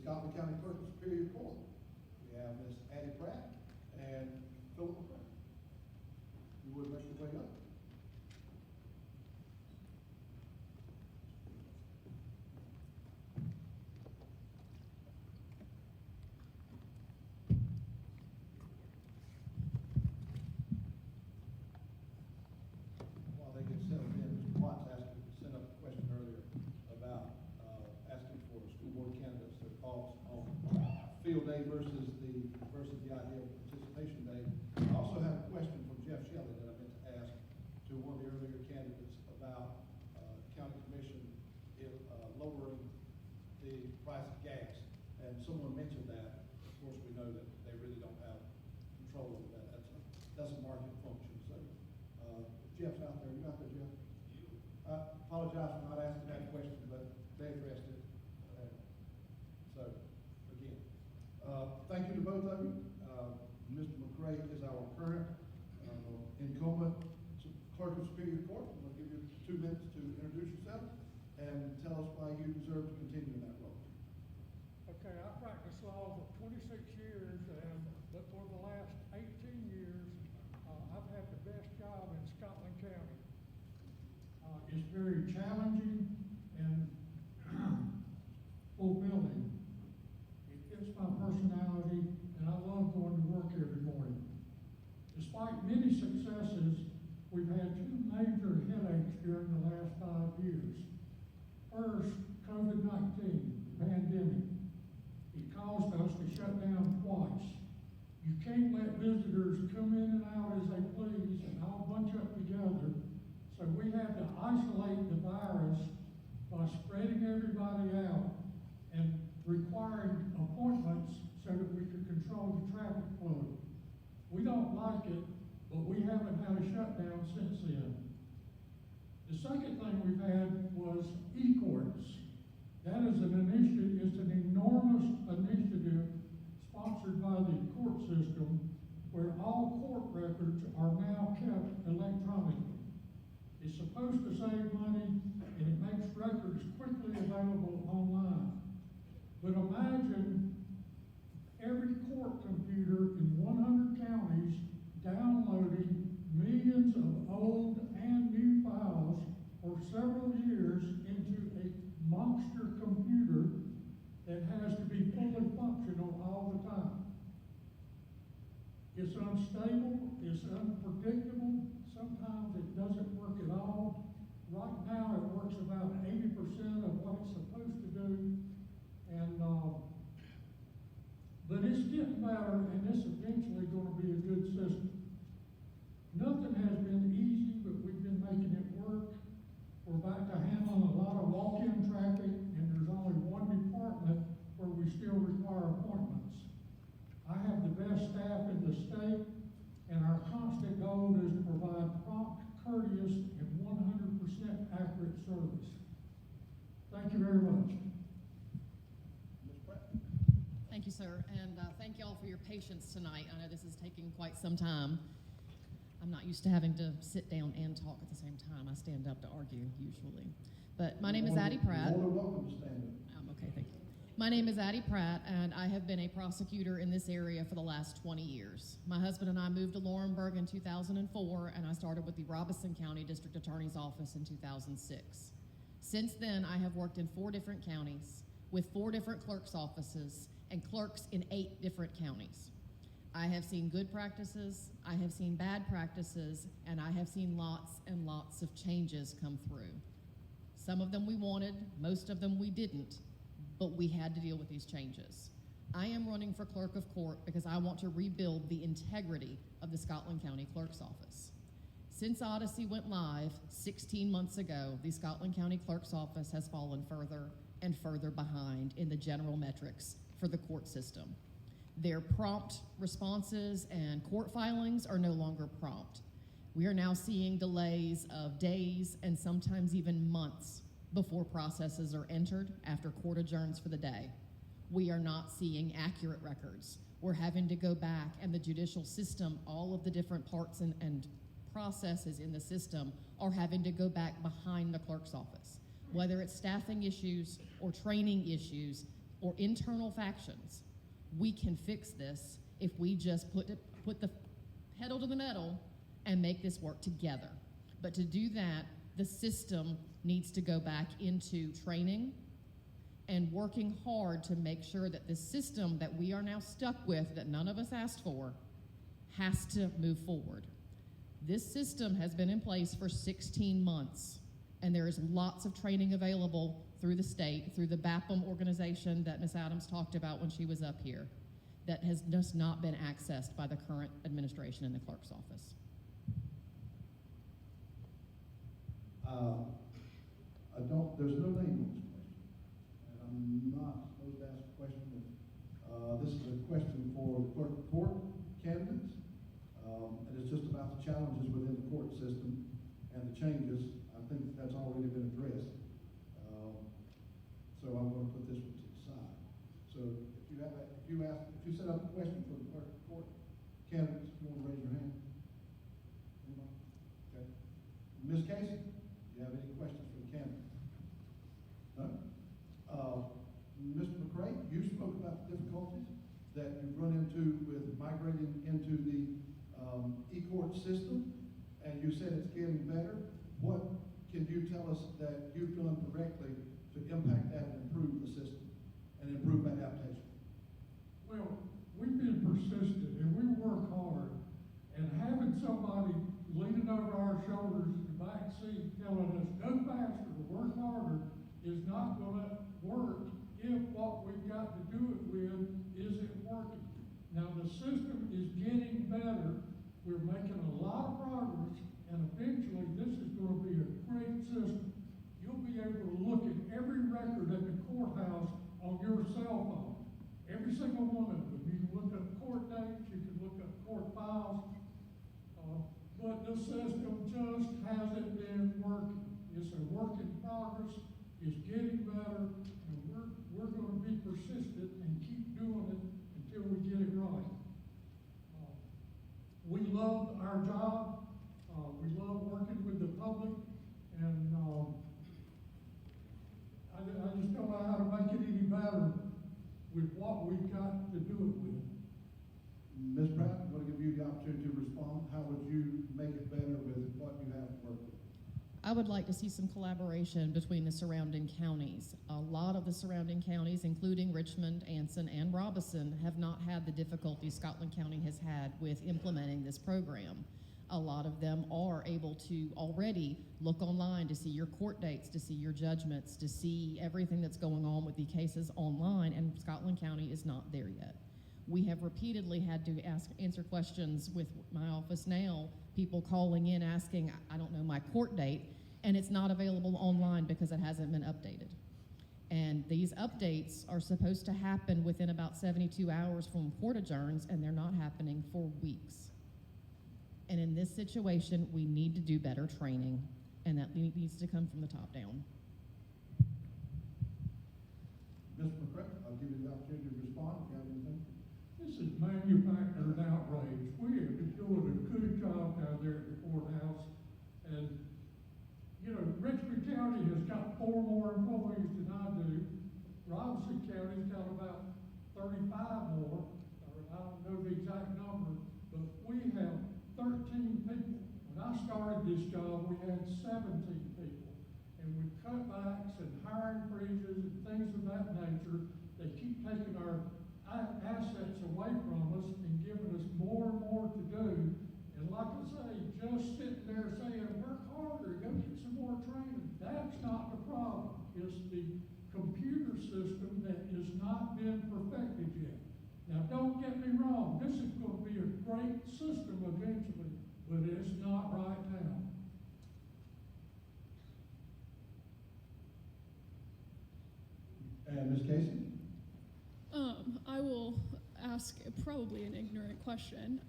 Scotland County Clerk of Superior Court. We have Miss Addie Pratt and McRae. You would make your way up. While they get settled in, Mr. Watts sent up a question earlier about asking for school board candidates their thoughts on field day versus the idea of participation day. I also have a question from Jeff Shelley that I meant to ask to one of the earlier candidates about county commission lowering the price of gas. And someone mentioned that. Of course, we know that they really don't have control over that. That's a market function. So Jeff's out there. You out there, Jeff? I apologize for not asking that question, but they addressed it. So, again, thank you to both of you. Mr. McRae is our current incumbent Clerk of Superior Court. I'm going to give you 2 minutes to introduce yourself and tell us why you deserve to continue in that role. Okay, I practiced law for 26 years, but for the last 18 years, I've had the best job in Scotland County. It's very challenging and fulfilling. It fits my personality, and I love going to work every morning. Despite many successes, we've had 2 major headaches during the last 5 years. First, COVID-19, the pandemic. It caused us to shut down twice. You can't let visitors come in and out as they please and all bunch up together. So we had to isolate the virus by spreading everybody out and requiring appointments so that we could control the traffic flow. We don't like it, but we haven't had a shutdown since then. The second thing we've had was e-courts. That is an initiative, it's an enormous initiative sponsored by the court system where all court records are now kept electronically. It's supposed to save money and it makes records quickly available online. But imagine every court computer in 100 counties downloading millions of old and new files for several years into a monster computer that has to be fully functional all the time. It's unstable, it's unpredictable, sometimes it doesn't work at all. Right now it works about 80% of what it's supposed to do, and but it's getting better, and it's eventually going to be a good system. Nothing has been easy, but we've been making it work. We're back to handling a lot of walk-in traffic, and there's only one department where we still require appointments. I have the best staff in the state, and our constant goal is to provide prompt, courteous, and 100% accurate service. Thank you very much. Ms. Pratt? Thank you, sir, and thank you all for your patience tonight. I know this is taking quite some time. I'm not used to having to sit down and talk at the same time. I stand up to argue usually. But my name is Addie Pratt. You're more than welcome to stand up. Okay, thank you. My name is Addie Pratt, and I have been a prosecutor in this area for the last 20 years. My husband and I moved to Laurinburg in 2004, and I started with the Robeson County District Attorney's Office in 2006. Since then, I have worked in 4 different counties with 4 different clerk's offices and clerks in 8 different counties. I have seen good practices, I have seen bad practices, and I have seen lots and lots of changes come through. Some of them we wanted, most of them we didn't, but we had to deal with these changes. I am running for clerk of court because I want to rebuild the integrity of the Scotland County Clerk's Office. Since Odyssey went live 16 months ago, the Scotland County Clerk's Office has fallen further and further behind in the general metrics for the court system. Their prompt responses and court filings are no longer prompt. We are now seeing delays of days and sometimes even months before processes are entered after court adjourns for the day. We are not seeing accurate records. We're having to go back, and the judicial system, all of the different parts and processes in the system are having to go back behind the clerk's office. Whether it's staffing issues or training issues, or internal factions. We can fix this if we just put the pedal to the metal and make this work together. But to do that, the system needs to go back into training and working hard to make sure that this system that we are now stuck with, that none of us asked for, has to move forward. This system has been in place for 16 months, and there is lots of training available through the state, through the BAPM organization that Ms. Adams talked about when she was up here, that has just not been accessed by the current administration in the clerk's office. There's no name on this question, and I'm not supposed to ask a question. This is a question for the clerk of court candidates, and it's just about the challenges within the court system and the changes. I think that's already been addressed. So I'm going to put this one to the side. So if you set up a question for the clerk of court candidates, you want to raise your hand? Anybody? Okay. Ms. Casey, do you have any questions for the candidates? No? Mr. McRae, you spoke about the difficulties that you've run into with migrating into the e-court system, and you said it's getting better. What can you tell us that you've done correctly to impact that and improve the system and improve adaptation? Well, we've been persistent and we work hard, and having somebody leaning over our shoulders in the back seat telling us go faster, work harder, is not going to work if what we've got to do it with isn't working. Now the system is getting better. We're making a lot of progress, and eventually this is going to be a great system. You'll be able to look at every record at the courthouse on your cell phone. Every single one of them. You can look up court dates, you can look up court files, but the system just hasn't been working. It's a work in progress, it's getting better, and we're going to be persistent and keep doing it until we get it right. We love our job, we love working with the public, and I just don't know how to make it any better with what we've got to do it with. Ms. Pratt, I'm going to give you the opportunity to respond. How would you make it better with what you have to work with? I would like to see some collaboration between the surrounding counties. A lot of the surrounding counties, including Richmond, Anson, and Robeson, have not had the difficulties Scotland County has had with implementing this program. A lot of them are able to already look online to see your court dates, to see your judgments, to see everything that's going on with the cases online, and Scotland County is not there yet. We have repeatedly had to answer questions with my office now, people calling in asking, I don't know my court date, and it's not available online because it hasn't been updated. And these updates are supposed to happen within about 72 hours from court adjourns, and they're not happening for weeks. And in this situation, we need to do better training, and that needs to come from the top down. Mr. McRae, I'll give you the opportunity to respond if you have anything. This is manufactured outrage. We are doing a good job down there at the courthouse, and you know, Richmond County has got 4 more employees than I do. Robinson County's got about 35 more, or I don't know the exact number, but we have 13 people. When I started this job, we had 17 people. And with cutbacks and hiring freezes and things of that nature, they keep taking our assets away from us and giving us more and more to do. And like I say, just sitting there saying, work harder, go get some more training. That's not the problem. It's the computer system that has not been perfected yet. Now, don't get me wrong. This is going to be a great system eventually, but it's not right now. And Ms. Casey? I will ask probably an ignorant question,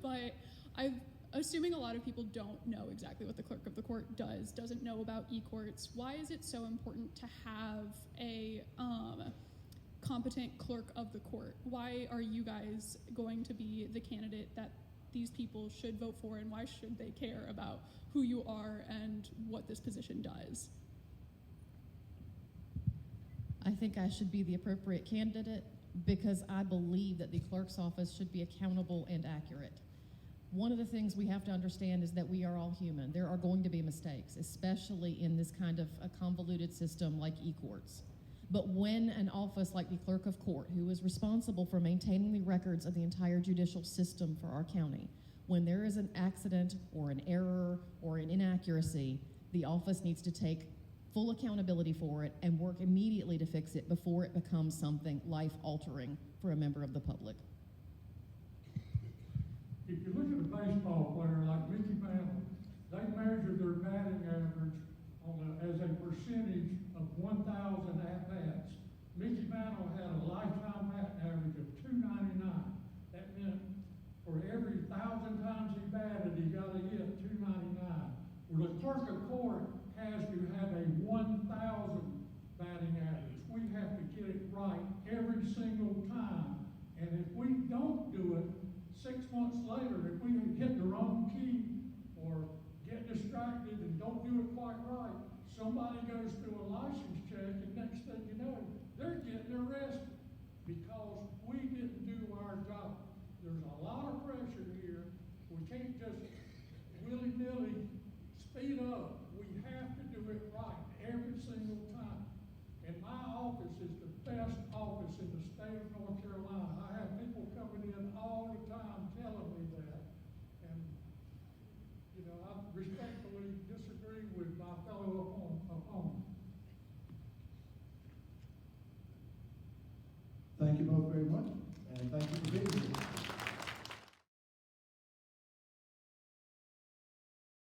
but I'm assuming a lot of people don't know exactly what the clerk of the court doesn't know about e-courts. Why is it so important to have a competent clerk of the court? Why are you guys going to be the candidate that these people should vote for, and why should they care about who you are and what this position does? I think I should be the appropriate candidate because I believe that the clerk's office should be accountable and accurate. One of the things we have to understand is that we are all human. There are going to be mistakes, especially in this kind of a convoluted system like e-courts. But when an office like the clerk of court, who is responsible for maintaining the records of the entire judicial system for our county, when there is an accident or an error or an inaccuracy, the office needs to take full accountability for it and work immediately to fix it before it becomes something life-altering for a member of the public. If you look at a baseball player like Mickey Mantle, they measure their batting average as a percentage of 1,000 at-bats. Mickey Mantle had a lifetime batting average of 299. That meant for every 1,000 times he batted, he got a hit, 299. Well, the clerk of court has to have a 1,000 batting average. We have to get it right every single time. And if we don't do it, 6 months later, if we hit the wrong key or get distracted and don't do it quite right, somebody goes through a license check, and next thing you know, they're getting arrested because we didn't do our job. There's a lot of pressure here. We can't just willy-nilly speed up. We have to do it right every single time. And my office is the best office in the state of North Carolina. I have people coming in all the time telling me that. And, you know, I respectfully disagree with my fellow opponent. Thank you both very much, and thank you for being